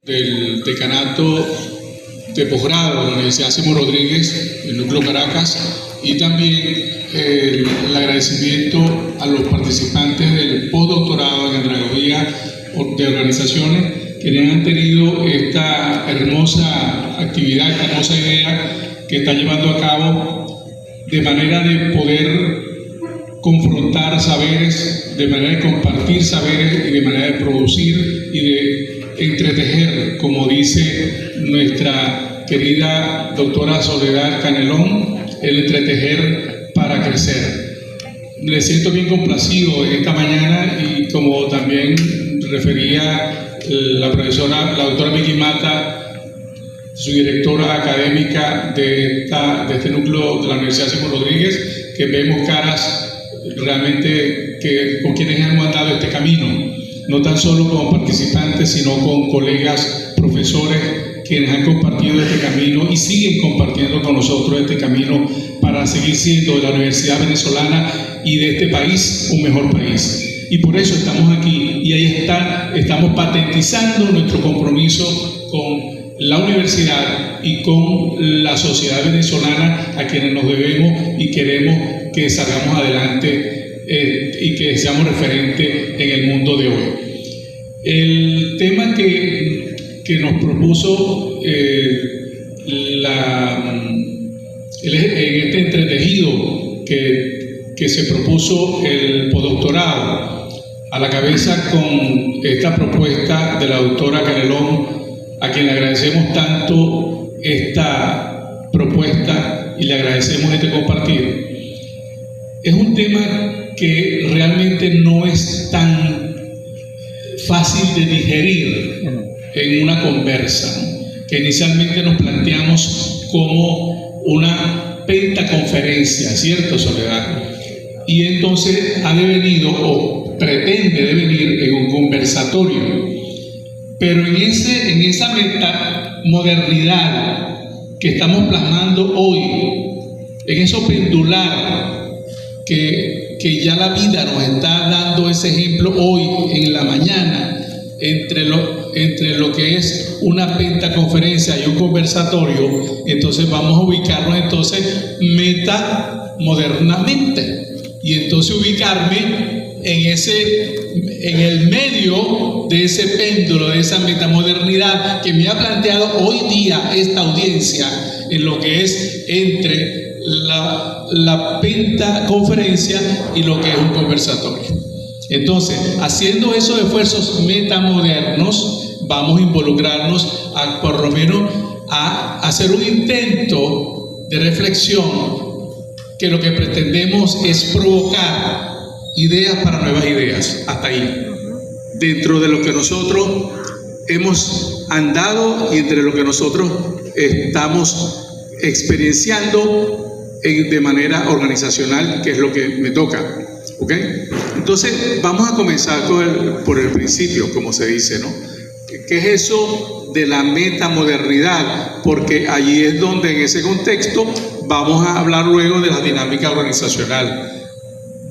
del decanato de posgrado de la Universidad Simón Rodríguez, el Núcleo Caracas, y también el agradecimiento a los participantes del postdoctorado en andragogía de organizaciones que han tenido esta hermosa actividad, esta hermosa idea que está llevando a cabo de manera de poder confrontar saberes, de manera de compartir saberes y de manera de producir y de entretejer, como dice nuestra querida doctora Soledad Canelón, el entretejer para crecer. Me siento bien complacido en esta mañana y como también refería la profesora, la doctora Miki Mata, su directora académica de este núcleo de la Universidad Simón Rodríguez, que vemos caras realmente con quienes hemos andado este camino, no tan solo como participantes, sino con colegas, profesores, quienes han compartido este camino y siguen compartiendo con nosotros este camino para seguir siendo de la Universidad Venezolana y de este país un mejor país. Y por eso estamos aquí, y ahí estamos patentizando nuestro compromiso con la universidad y con la sociedad venezolana a quienes nos debemos y queremos que salgamos adelante y que seamos referentes en el mundo de hoy. El tema que nos propuso en este entretejido que se propuso el postdoctorado, a la cabeza con esta propuesta de la doctora Canelón, a quien le agradecemos tanto esta propuesta y le agradecemos este compartir. Es un tema que realmente no es tan fácil de digerir en una conversa, que inicialmente nos planteamos como una pentaconferencia, ¿cierto, Soledad? Y entonces ha devenido o pretende devenir en un conversatorio. Pero en esa metamodernidad que estamos plasmando hoy, en eso pendular que ya la vida nos está dando ese ejemplo hoy en la mañana, entre lo que es una pentaconferencia y un conversatorio, entonces vamos a ubicarnos metamodernamente, y entonces ubicarme en el medio de ese péndulo, de esa metamodernidad que me ha planteado hoy día esta audiencia, en lo que es entre la pentaconferencia y lo que es un conversatorio. Entonces, haciendo esos esfuerzos metamodernos, vamos a involucrarnos por lo menos a hacer un intento de reflexión, que lo que pretendemos es provocar ideas para nuevas ideas, hasta ahí, dentro de lo que nosotros hemos andado y entre lo que nosotros estamos experienciando de manera organizacional, que es lo que me toca, ¿ok? Entonces vamos a comenzar por el principio, como se dice, ¿no? ¿Qué es eso de la metamodernidad? Porque allí es donde en ese contexto vamos a hablar luego de la dinámica organizacional.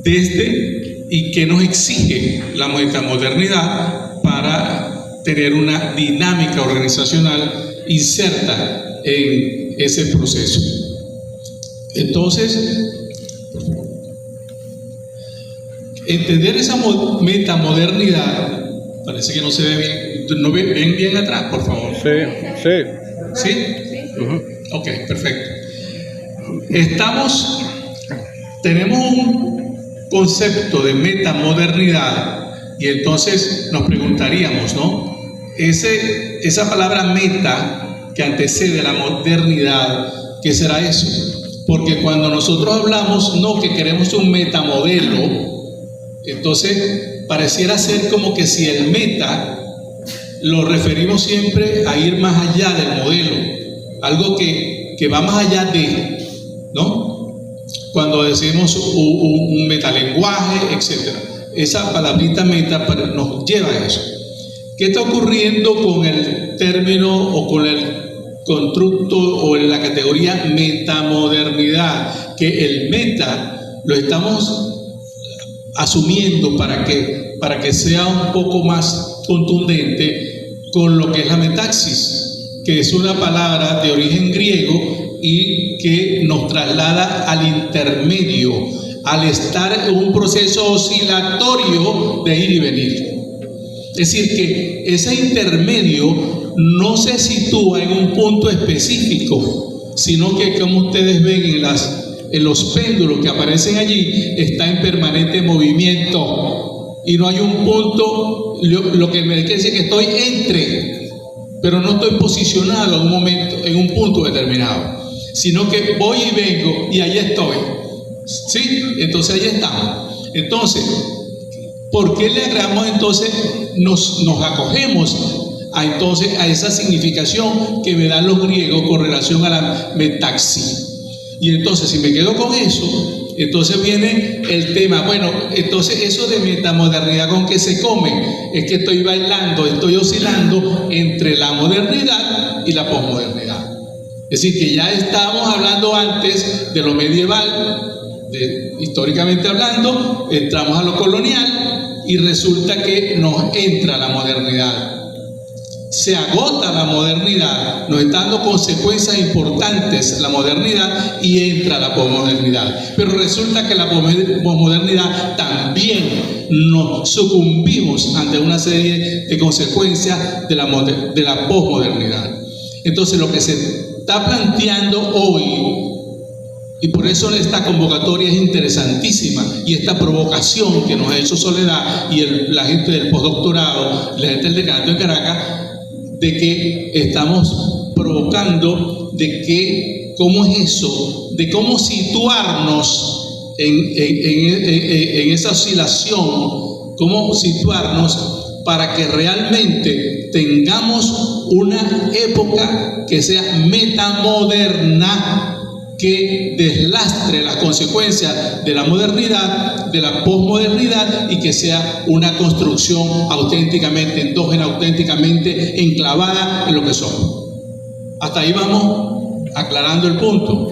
Y qué nos exige la metamodernidad para tener una dinámica organizacional inserta en ese proceso. Entonces, entender esa metamodernidad, parece que no se ve bien, ¿no ven bien atrás, por favor? Sí. ¿Sí? Ok, perfecto. Tenemos un concepto de metamodernidad y entonces nos preguntaríamos, ¿no? Esa palabra meta que antecede a la modernidad, ¿qué será eso? Porque cuando nosotros hablamos, no, que queremos un metamodelo, entonces pareciera ser como que si el meta lo referimos siempre a ir más allá del modelo, algo que va más allá de, ¿no? Cuando decimos un metalenguaje, etc. Esa palabrita meta nos lleva a eso. ¿Qué está ocurriendo con el término o con el constructo o en la categoría metamodernidad? Que el meta lo estamos asumiendo para que sea un poco más contundente con lo que es la metaxis, que es una palabra de origen griego y que nos traslada al intermedio, al estar en un proceso oscilatorio de ir y venir. Es decir, que ese intermedio no se sitúa en un punto específico, sino que, como ustedes ven en los péndulos que aparecen allí, está en permanente movimiento y no hay un punto. Lo que me quiere decir que estoy entre, pero no estoy posicionado en un momento, en un punto determinado, sino que voy y vengo y ahí estoy. ¿Sí? Entonces ahí estamos. Entonces, ¿por qué le agregamos entonces, nos acogemos a esa significación que me dan los griegos con relación a la metaxis? Y entonces, si me quedo con eso, entonces viene el tema. Bueno, entonces eso de metamodernidad, ¿con qué se come? Es que estoy bailando, estoy oscilando entre la modernidad y la posmodernidad. Es decir, que ya estábamos hablando antes de lo medieval, históricamente hablando, entramos a lo colonial y resulta que nos entra la modernidad. Se agota la modernidad, nos está dando consecuencias importantes la modernidad y entra la posmodernidad. Pero resulta que la posmodernidad también nos sucumbimos ante una serie de consecuencias de la posmodernidad. Entonces, lo que se está planteando hoy, y por eso esta convocatoria es interesantísima, y esta provocación que nos ha hecho Soledad y la gente del postdoctorado, la gente del decanato de Caracas, de que estamos provocando de que, ¿cómo es eso? De cómo situarnos en esa oscilación, cómo situarnos para que realmente tengamos una época que sea metamoderna, que deslastre las consecuencias de la modernidad, de la posmodernidad, y que sea una construcción auténticamente endógena, auténticamente enclavada en lo que somos. Hasta ahí vamos aclarando el punto.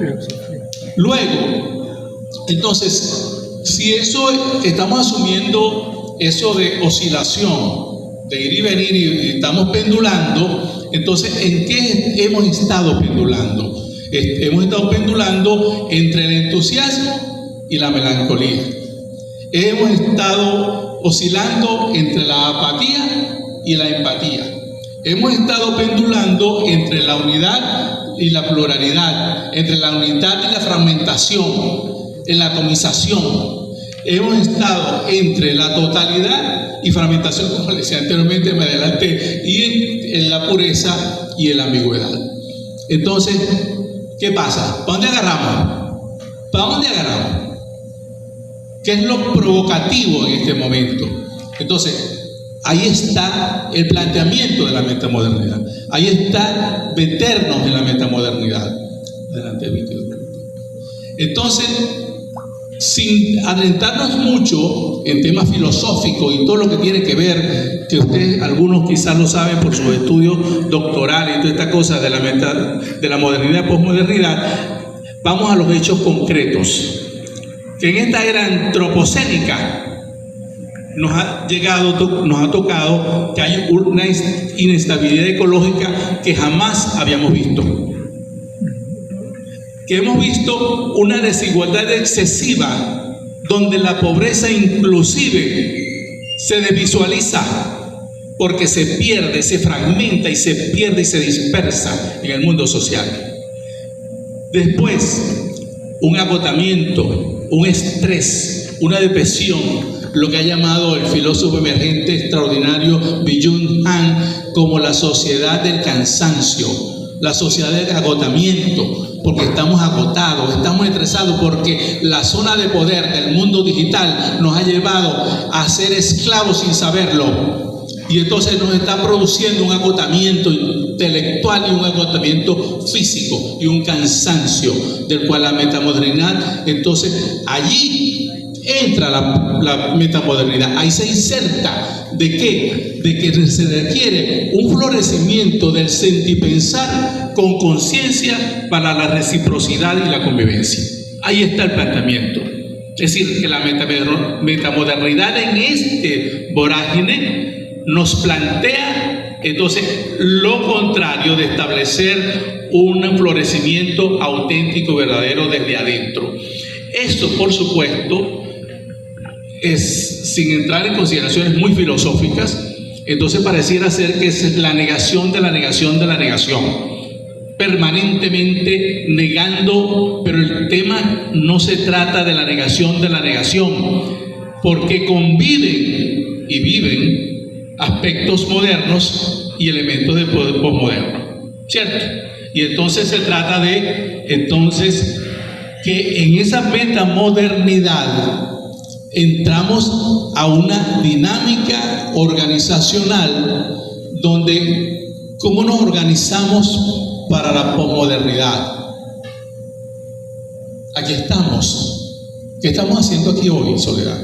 Luego, entonces, si eso estamos asumiendo eso de oscilación, de ir y venir, y estamos pendulando, entonces, ¿en qué hemos estado pendulando? Hemos estado pendulando entre el entusiasmo y la melancolía. Hemos estado oscilando entre la apatía y la empatía. Hemos estado pendulando entre la unidad y la pluralidad, entre la unidad y la fragmentación, en la atomización. Hemos estado entre la totalidad y fragmentación, como les decía anteriormente, me adelanté, y en la pureza y en la ambigüedad. Entonces, ¿qué pasa? ¿Para dónde agarramos? ¿Para dónde agarramos? ¿Qué es lo provocativo en este momento? Entonces, ahí está el planteamiento de la metamodernidad. Ahí está meternos en la metamodernidad. Adelante, Víctor. Entonces, sin adentrarnos mucho en temas filosóficos y todo lo que tiene que ver, que ustedes, algunos quizás lo saben por sus estudios doctorales y toda esta cosa de la modernidad, posmodernidad, vamos a los hechos concretos. Que en esta era antropocénica nos ha tocado que hay una inestabilidad ecológica que jamás habíamos visto. Que hemos visto una desigualdad excesiva, donde la pobreza inclusive se desvisualiza, porque se pierde, se fragmenta y se pierde y se dispersa en el mundo social. Después, un agotamiento, un estrés, una depresión, lo que ha llamado el filósofo emergente extraordinario Byung-Chul Han como la sociedad del cansancio, la sociedad del agotamiento, porque estamos agotados, estamos estresados, porque la zona de poder del mundo digital nos ha llevado a ser esclavos sin saberlo, y entonces nos está produciendo un agotamiento intelectual y un agotamiento físico y un cansancio, del cual la metamodernidad, entonces allí entra la metamodernidad, ahí se inserta. ¿De qué? De que se requiere un florecimiento del sentipensar con conciencia para la reciprocidad y la convivencia. Ahí está el planteamiento. Es decir, que la metamodernidad en este vorágine nos plantea Entonces, lo contrario de establecer un florecimiento auténtico, verdadero desde adentro. Esto, por supuesto, es sin entrar en consideraciones muy filosóficas. Entonces pareciera ser que es la negación de la negación de la negación, permanentemente negando, pero el tema no se trata de la negación, porque conviven y viven aspectos modernos y elementos del poder posmoderno, ¿cierto? Y entonces se trata de que en esa metamodernidad entramos a una dinámica organizacional donde cómo nos organizamos para la posmodernidad. Aquí estamos. ¿Qué estamos haciendo aquí hoy, Soledad?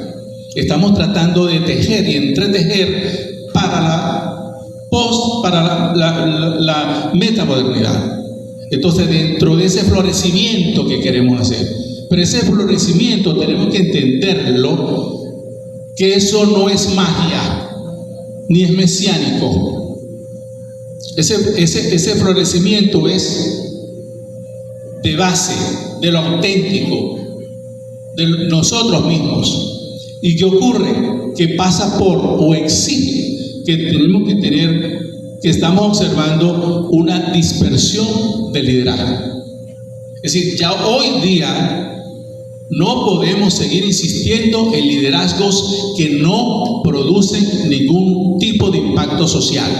Estamos tratando de tejer y entretejer para la metamodernidad. Entonces, dentro de ese florecimiento que queremos hacer, pero ese florecimiento tenemos que entenderlo, que eso no es magia, ni es mesiánico. Ese florecimiento es de base, de lo auténtico, de nosotros mismos. ¿Y qué ocurre? Que pasa por o exige que tenemos que tener, que estamos observando una dispersión de liderazgo. Es decir, ya hoy día no podemos seguir insistiendo en liderazgos que no producen ningún tipo de impacto social.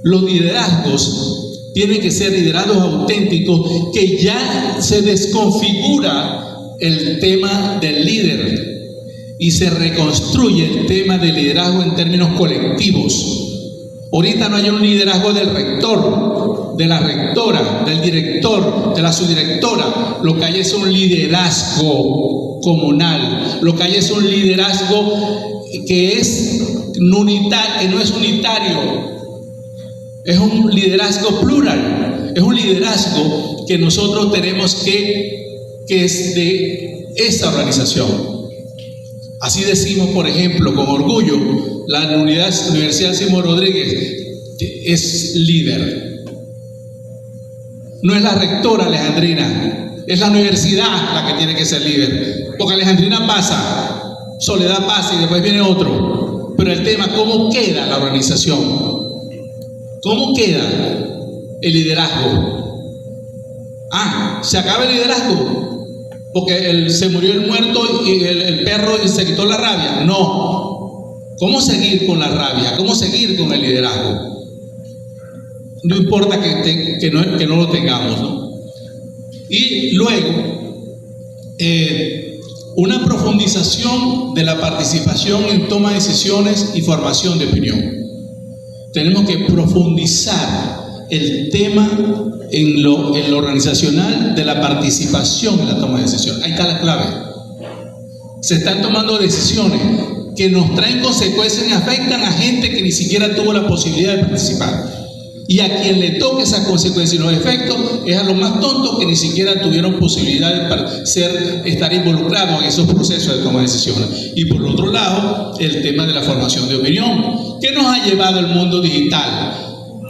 Los liderazgos tienen que ser liderazgos auténticos, que ya se desconfigura el tema del líder y se reconstruye el tema del liderazgo en términos colectivos. Ahorita no hay un liderazgo del rector, de la rectora, del director, de la subdirectora. Lo que hay es un liderazgo comunal. Lo que hay es un liderazgo que no es unitario. Es un liderazgo plural. Es un liderazgo que nosotros tenemos que es de esa organización. Así decimos, por ejemplo, con orgullo, la Universidad Simón Rodríguez es líder. No es la rectora Alejandrina, es la universidad la que tiene que ser líder. Porque Alejandrina pasa, Soledad pasa y después viene otro. Pero el tema, ¿cómo queda la organización? ¿Cómo queda el liderazgo? ¿Se acaba el liderazgo? Porque se murió el muerto y el perro y se quitó la rabia. No. ¿Cómo seguir con la rabia? ¿Cómo seguir con el liderazgo? No importa que no lo tengamos, ¿no? Y luego, una profundización de la participación en toma de decisiones y formación de opinión. Tenemos que profundizar el tema en lo organizacional de la participación en la toma de decisiones. Ahí está la clave. Se están tomando decisiones que nos traen consecuencias y afectan a gente que ni siquiera tuvo la posibilidad de participar. Y a quien le toque esas consecuencias y los efectos es a los más tontos que ni siquiera tuvieron posibilidad de estar involucrados en esos procesos de toma de decisiones. Y por otro lado, el tema de la formación de opinión. ¿Qué nos ha llevado el mundo digital?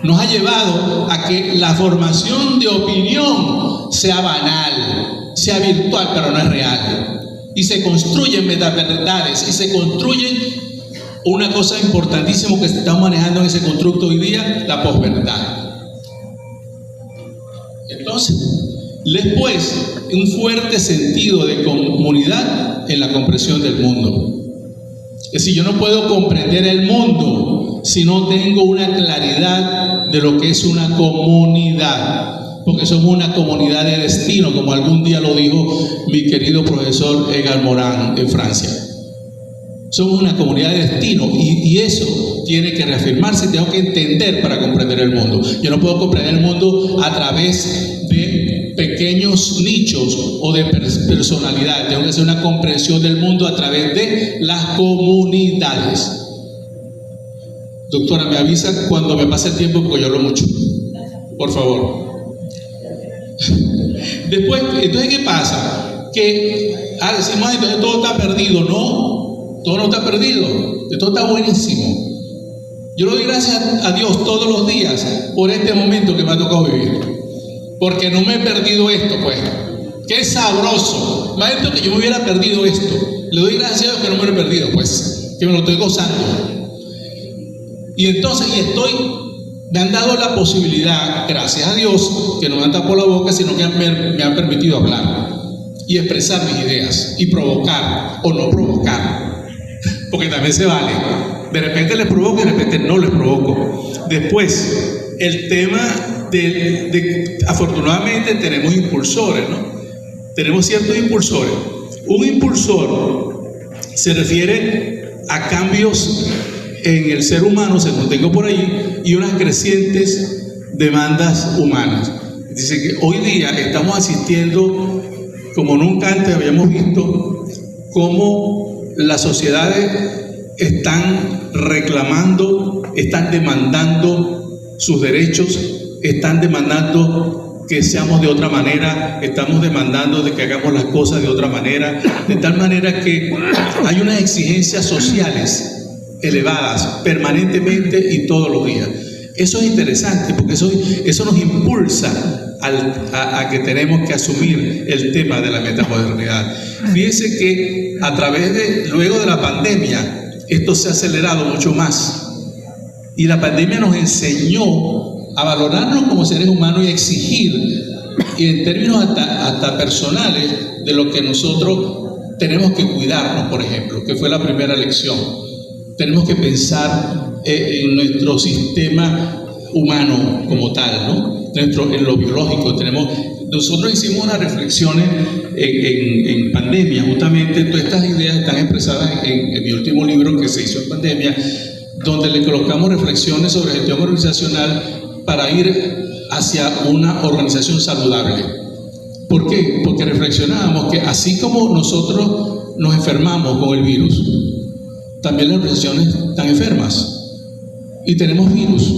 Nos ha llevado a que la formación de opinión sea banal, sea virtual, pero no es real. Y se construyen metaverdades y se construyen una cosa importantísima que estamos manejando en ese constructo hoy día, la posverdad. Entonces, después, un fuerte sentido de comunidad en la comprensión del mundo. Es decir, yo no puedo comprender el mundo si no tengo una claridad de lo que es una comunidad, porque somos una comunidad de destino, como algún día lo dijo mi querido profesor Edgar Morin en Francia. Somos una comunidad de destino y eso tiene que reafirmarse y tengo que entender para comprender el mundo. Yo no puedo comprender el mundo a través de pequeños nichos o de personalidades. Tengo que hacer una comprensión del mundo a través de las comunidades. Doctora, me avisa cuando me pase el tiempo porque yo hablo mucho. Por favor. Después, entonces, ¿qué pasa? Que decimos, entonces todo está perdido. No, todo no está perdido. Todo está buenísimo. Yo le doy gracias a Dios todos los días por este momento que me ha tocado vivir, porque no me he perdido esto, pues. Qué sabroso. Maestro, que yo me hubiera perdido esto. Le doy gracias a Dios que no me lo he perdido, pues, que me lo estoy gozando. Y entonces, me han dado la posibilidad, gracias a Dios, que no me han tapado la boca, sino que me han permitido hablar y expresar mis ideas y provocar o no provocar, porque también se vale. De repente les provoco y de repente no les provoco. Después, el tema afortunadamente tenemos impulsores, ¿no? Tenemos ciertos impulsores. Un impulsor se refiere a cambios en el ser humano, según tengo por ahí, y unas crecientes demandas humanas. Dice que hoy día estamos asistiendo, como nunca antes habíamos visto, cómo las sociedades están reclamando, están demandando sus derechos, están demandando que seamos de otra manera, estamos demandando de que hagamos las cosas de otra manera, de tal manera que hay unas exigencias sociales elevadas permanentemente y todos los días. Eso es interesante porque eso nos impulsa a que tenemos que asumir el tema de la metamodernidad. Fíjense que luego de la pandemia, esto se ha acelerado mucho más. Y la pandemia nos enseñó a valorarnos como seres humanos y a exigir, y en términos hasta personales, de lo que nosotros tenemos que cuidarnos, por ejemplo, que fue la primera lección. Tenemos que pensar en nuestro sistema humano como tal, ¿no? En lo biológico. Nosotros hicimos unas reflexiones en pandemia, justamente todas estas ideas están expresadas en mi último libro que se hizo en pandemia, donde le colocamos reflexiones sobre gestión organizacional para ir hacia una organización saludable. ¿Por qué? Porque reflexionábamos que así como nosotros nos enfermamos con el virus, también las organizaciones están enfermas y tenemos virus,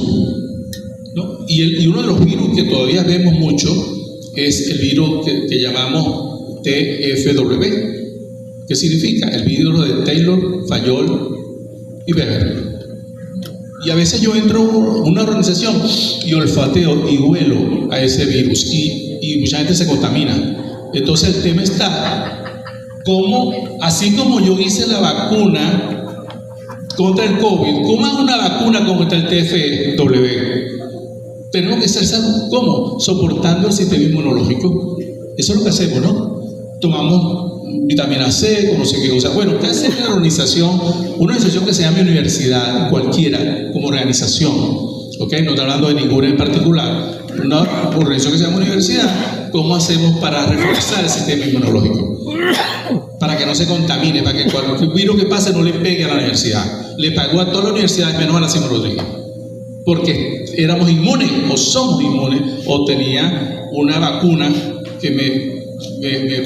¿no? Y uno de los virus que todavía vemos mucho es el virus que llamamos TFW, que significa el virus de Taylor, Fayol y Weber. Y a veces yo entro a una organización y olfateo y huelo a ese virus y mucha gente se contamina. Entonces el tema está así como yo hice la vacuna contra el COVID, ¿cómo hago una vacuna contra el TFW? Tenemos que ser ¿cómo? Soportando el sistema inmunológico. Eso es lo que hacemos, ¿no? Tomamos vitamina C, como no sé qué cosa. Bueno, ¿qué hace una organización que se llame universidad, cualquiera, como organización? ¿Ok? No estoy hablando de ninguna en particular. Una organización que se llama universidad, ¿cómo hacemos para reforzar el sistema inmunológico? Para que no se contamine, para que cualquier virus que pase no le pegue a la universidad. Le pagó a todas las universidades menos a la Simón Rodríguez. Porque éramos inmunes, o somos inmunes, o tenía una vacuna que me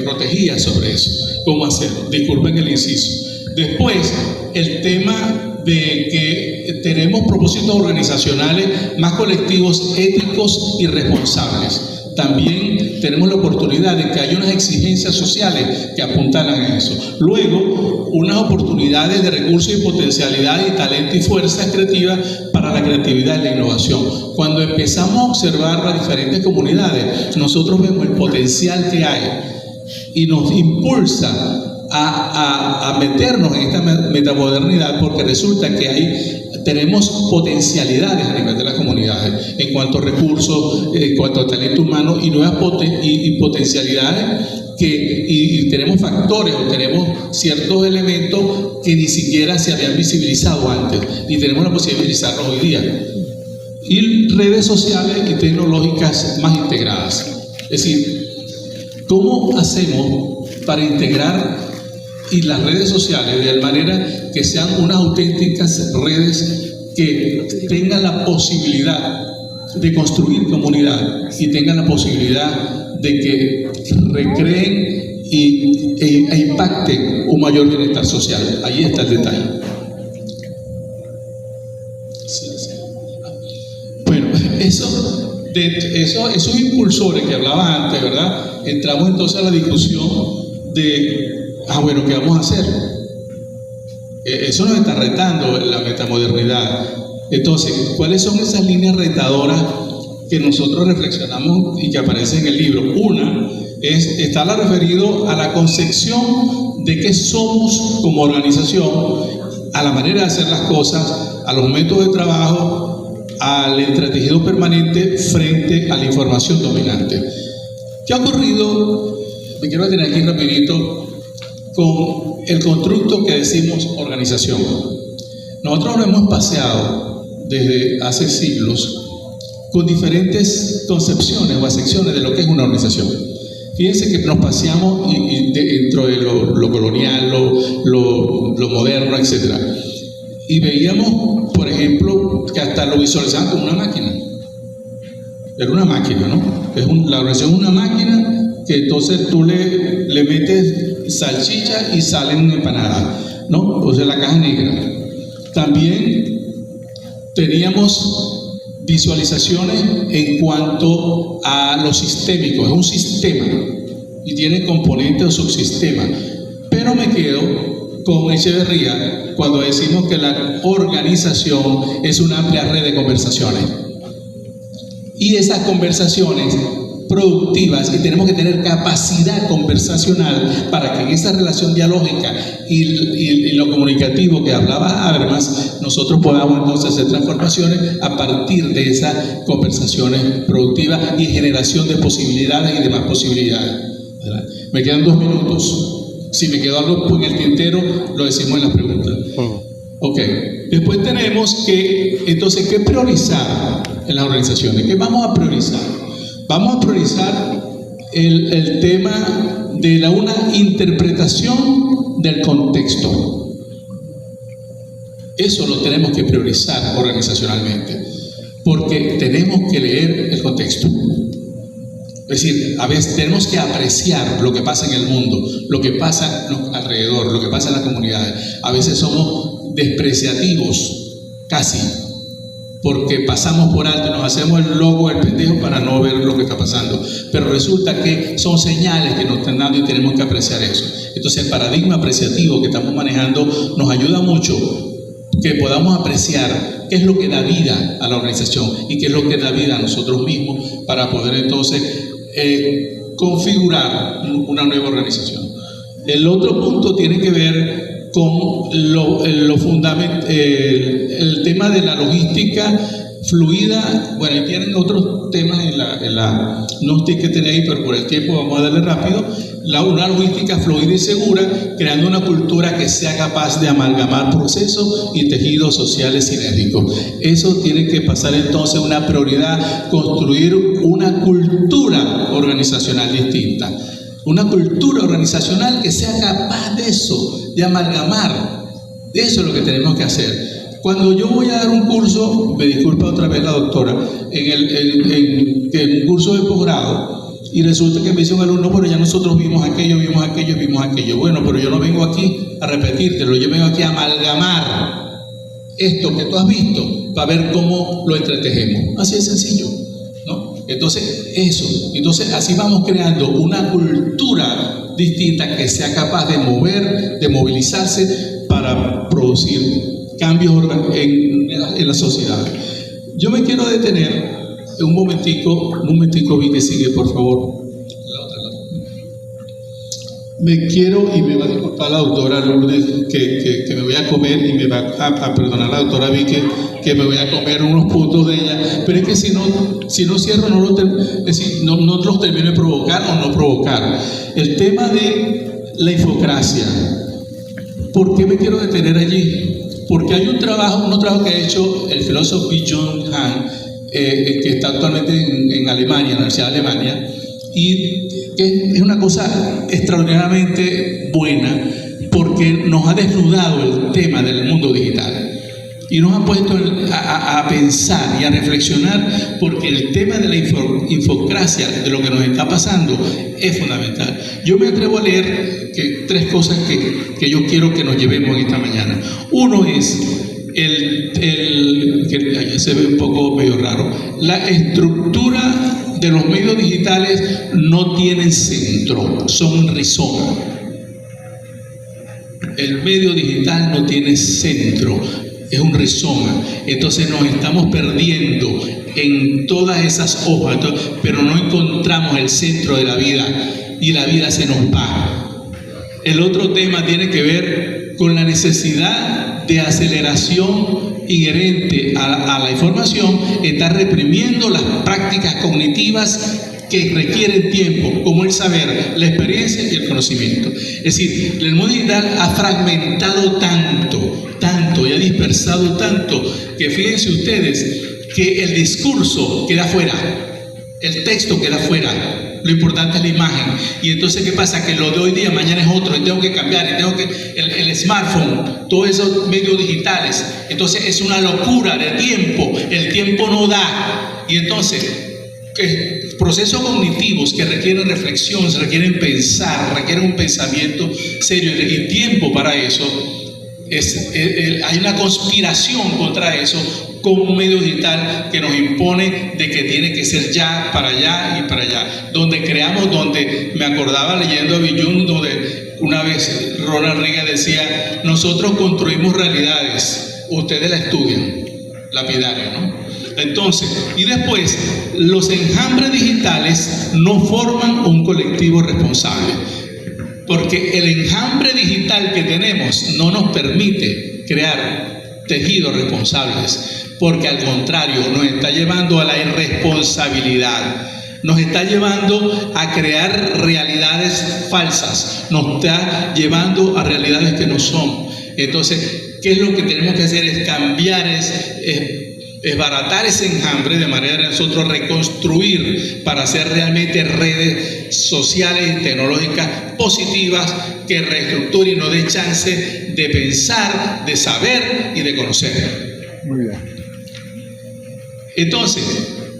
protegía sobre eso. ¿Cómo hacerlo? Disculpen el inciso. Después, el tema de que tenemos propósitos organizacionales más colectivos, éticos y responsables. También tenemos la oportunidad de que haya unas exigencias sociales que apuntalan a eso. Luego, unas oportunidades de recursos y potencialidad y talento y fuerzas creativas para la creatividad y la innovación. Cuando empezamos a observar las diferentes comunidades, nosotros vemos el potencial que hay y nos impulsa a meternos en esta metamodernidad, porque resulta que tenemos potencialidades a nivel de las comunidades en cuanto a recursos, en cuanto a talento humano y nuevas potencialidades y tenemos factores o tenemos ciertos elementos que ni siquiera se habían visibilizado antes y tenemos la posibilidad de visibilizarlos hoy día. Y redes sociales y tecnológicas más integradas. Es decir, ¿cómo hacemos para integrar y las redes sociales de manera que sean unas auténticas redes que tengan la posibilidad de construir comunidad y tengan la posibilidad de que recreen e impacten un mayor bienestar social? Ahí está el detalle. Bueno, esos impulsores que hablaba antes, ¿verdad? Entramos entonces a la discusión de bueno, ¿qué vamos a hacer? Eso nos está retando la metamodernidad. Entonces, ¿cuáles son esas líneas retadoras que nosotros reflexionamos y que aparecen en el libro? Una está referido a la concepción de qué somos como organización, a la manera de hacer las cosas, a los métodos de trabajo, al entretejido permanente frente a la información dominante. ¿Qué ha ocurrido? Me quiero detener aquí rapidito con el constructo que decimos organización. Nosotros nos hemos paseado desde hace siglos con diferentes concepciones o acepciones de lo que es una organización. Fíjense que nos paseamos dentro de lo colonial, lo moderno, etc. Y veíamos, por ejemplo, que hasta lo visualizaban como una máquina. Era una máquina, ¿no? La organización es una máquina que entonces tú le metes salchicha y salen empanadas, ¿no? O sea, la caja negra. También teníamos visualizaciones en cuanto a lo sistémico. Es un sistema y tiene componentes o subsistemas. Pero me quedo con Echeverría cuando decimos que la organización es una amplia red de conversaciones. Y esas conversaciones productivas, y tenemos que tener capacidad conversacional para que en esa relación dialógica y lo comunicativo que hablaba Habermas, nosotros podamos entonces hacer transformaciones a partir de esas conversaciones productivas y generación de posibilidades y demás posibilidades, ¿verdad? Me quedan 2 minutos. Si me quedó algo en el tintero, lo decimos en las preguntas. Ok. Después tenemos que, entonces, ¿qué priorizar en las organizaciones? ¿Qué vamos a priorizar? Vamos a priorizar el tema de una interpretación del contexto. Eso lo tenemos que priorizar organizacionalmente, porque tenemos que leer el contexto. Es decir, a veces tenemos que apreciar lo que pasa en el mundo, lo que pasa alrededor, lo que pasa en las comunidades. A veces somos despreciativos, casi, porque pasamos por alto y nos hacemos el loco, el pendejo para no ver lo que está pasando. Pero resulta que son señales que nos están dando y tenemos que apreciar eso. Entonces el paradigma apreciativo que estamos manejando nos ayuda mucho que podamos apreciar qué es lo que da vida a la organización y qué es lo que da vida a nosotros mismos para poder entonces configurar una nueva organización. El otro punto tiene que ver con el tema de la logística fluida. Bueno, y tienen otros temas en la no estoy que tener ahí, pero por el tiempo vamos a darle rápido. Una logística fluida y segura, creando una cultura que sea capaz de amalgamar procesos y tejidos sociales sinérgicos. Eso tiene que pasar entonces una prioridad, construir una cultura organizacional distinta. Una cultura organizacional que sea capaz de eso, de amalgamar. Eso es lo que tenemos que hacer. Cuando yo voy a dar un curso, me disculpa otra vez la doctora, en un curso de posgrado, y resulta que me dice un alumno, pero ya nosotros vimos aquello. Bueno, pero yo no vengo aquí a repetírtelo, yo vengo aquí a amalgamar esto que tú has visto para ver cómo lo entretejemos. Así de sencillo, ¿no? Entonces, entonces así vamos creando una cultura distinta que sea capaz de mover, de movilizarse para producir cambios en la sociedad. Yo me quiero detener un momentico, Vicky, sigue por favor. Me quiero, y me va a disculpar la doctora Lourdes, que me voy a comer, y me va a perdonar la doctora Vicky, que me voy a comer unos puntos de ella, pero es que si no cierro, no los termino de provocar o no provocar. El tema de la infocracia. ¿Por qué me quiero detener allí? Porque hay un trabajo que ha hecho el filósofo John Hahn, que está actualmente en Alemania, en la Universidad de Alemania, y que es una cosa extraordinariamente buena porque nos ha desnudado el tema del mundo digital y nos ha puesto a pensar y a reflexionar, porque el tema de la infocracia, de lo que nos está pasando, es fundamental. Yo me atrevo a leer 3 cosas que yo quiero que nos llevemos esta mañana. Uno es que se ve un poco medio raro. La estructura de los medios digitales no tienen centro, son rizoma. El medio digital no tiene centro. es un rizoma. Entonces nos estamos perdiendo en todas esas hojas, pero no encontramos el centro de la vida y la vida se nos va. El otro tema tiene que ver con la necesidad de aceleración inherente a la información. Está reprimiendo las prácticas cognitivas que requieren tiempo, como el saber, la experiencia y el conocimiento. Es decir, el mundo digital ha fragmentado tanto y ha dispersado tanto, que fíjense ustedes que el discurso queda fuera, el texto queda fuera. Lo importante es la imagen. Y entonces, ¿qué pasa? Que lo de hoy día, mañana es otro, y tengo que cambiar, y tengo que el smartphone, todos esos medios digitales. Entonces es una locura de tiempo, el tiempo no da. Y entonces, procesos cognitivos que requieren reflexión, se requieren pensar, requieren un pensamiento serio y tiempo para eso. Hay una conspiración contra eso con un medio digital que nos impone de que tiene que ser ya, para allá y para allá. Donde me acordaba leyendo a Billun, donde una vez Ronald Reagan decía: nosotros construimos realidades, ustedes la estudian, lapidario, ¿no? Entonces, y después, los enjambres digitales no forman un colectivo responsable, porque el enjambre digital que tenemos no nos permite crear tejidos responsables, porque al contrario nos está llevando a la irresponsabilidad, nos está llevando a crear realidades falsas, nos está llevando a realidades que no son. Entonces, ¿qué es lo que tenemos que hacer? Es cambiar, desbaratar ese enjambre de manera de nosotros reconstruir para hacer realmente redes sociales y tecnológicas positivas que reestructuren y nos den chance de pensar, de saber y de conocer. Muy bien. Entonces,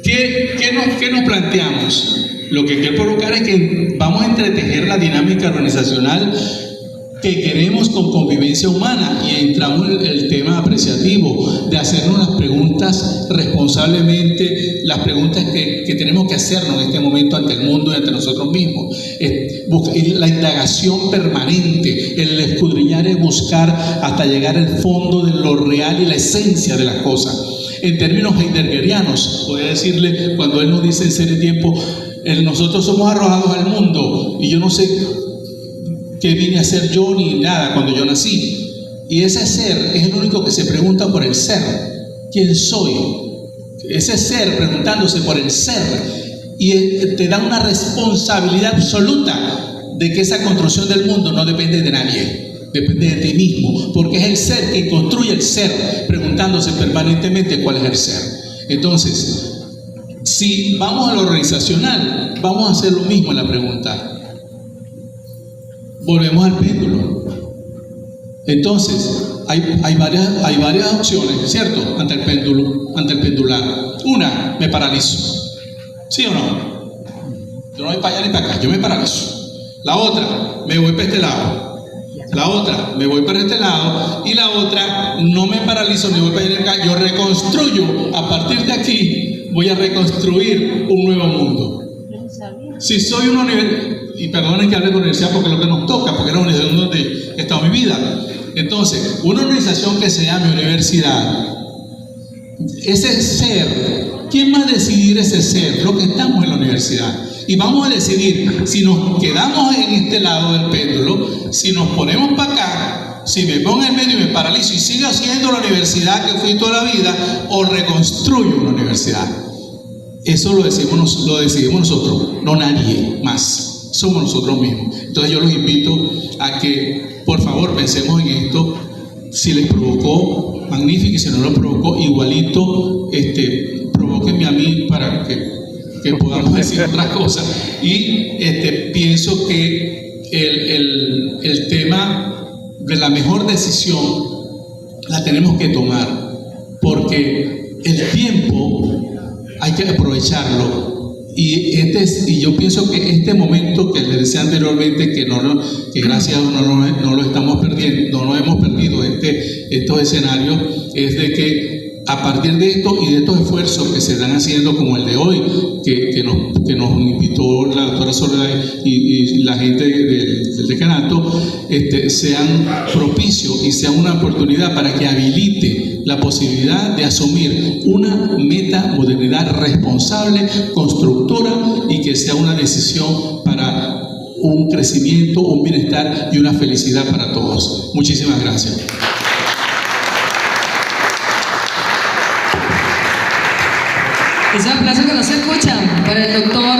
¿qué nos planteamos? Lo que quiero provocar es que vamos a entretejer la dinámica organizacional que queremos con convivencia humana, y entramos en el tema apreciativo de hacernos las preguntas responsablemente, las preguntas que tenemos que hacernos en este momento ante el mundo y ante nosotros mismos. La indagación permanente, el escudriñar, es buscar hasta llegar al fondo de lo real y la esencia de las cosas. En términos heideggerianos, podría decirle, cuando él nos dice en Ser y Tiempo, nosotros somos arrojados al mundo y yo no sé qué vine a ser yo ni nada cuando yo nací. Y ese ser es el único que se pregunta por el ser. ¿Quién soy? Ese ser preguntándose por el ser, y te da una responsabilidad absoluta de que esa construcción del mundo no depende de nadie, depende de ti mismo, porque es el ser que construye el ser, preguntándose permanentemente cuál es el ser. Entonces, si vamos a lo organizacional, vamos a hacer lo mismo en la pregunta. Volvemos al péndulo. Entonces, hay varias opciones, ¿cierto? Ante el péndulo, ante el pendular. Una, me paralizo. ¿Sí o no? Yo no voy para allá ni para acá, yo me paralizo. La otra, me voy para este lado. La otra, me voy para este lado. Y la otra, no me paralizo ni voy para allá ni acá, yo reconstruyo. A partir de aquí, voy a reconstruir un nuevo mundo. Si soy una universidad, y perdonen que hable de universidad porque es lo que nos toca, porque es la universidad donde he estado mi vida. Entonces, una organización que se llame universidad, ese ser, ¿quién va a decidir ese ser? Lo que estamos en la universidad. Y vamos a decidir si nos quedamos en este lado del péndulo, si nos ponemos para acá, si me pongo en medio y me paralizo y sigo siendo la universidad que fui toda la vida, o reconstruyo una universidad. Eso lo decidimos nosotros, no nadie más. Somos nosotros mismos. Entonces yo los invito a que por favor pensemos en esto. Si les provocó, magnífico, y si no lo provocó, igualito, provóquenme a mí para que podamos decir otras cosas. Y pienso que el tema de la mejor decisión la tenemos que tomar, porque el tiempo hay que aprovecharlo. Y yo pienso que este momento que les decía anteriormente, que gracias a Dios no lo estamos perdiendo, no lo hemos perdido, estos escenarios, es de que a partir de esto y de estos esfuerzos que se están haciendo, como el de hoy, que nos invitó la doctora Soledad y la gente del decanato, sean propicios y sean una oportunidad para que habilite la posibilidad de asumir una metamodernidad responsable, constructora, y que sea una decisión para un crecimiento, un bienestar y una felicidad para todos. Muchísimas gracias. Ese aplauso que no se escucha para el doctor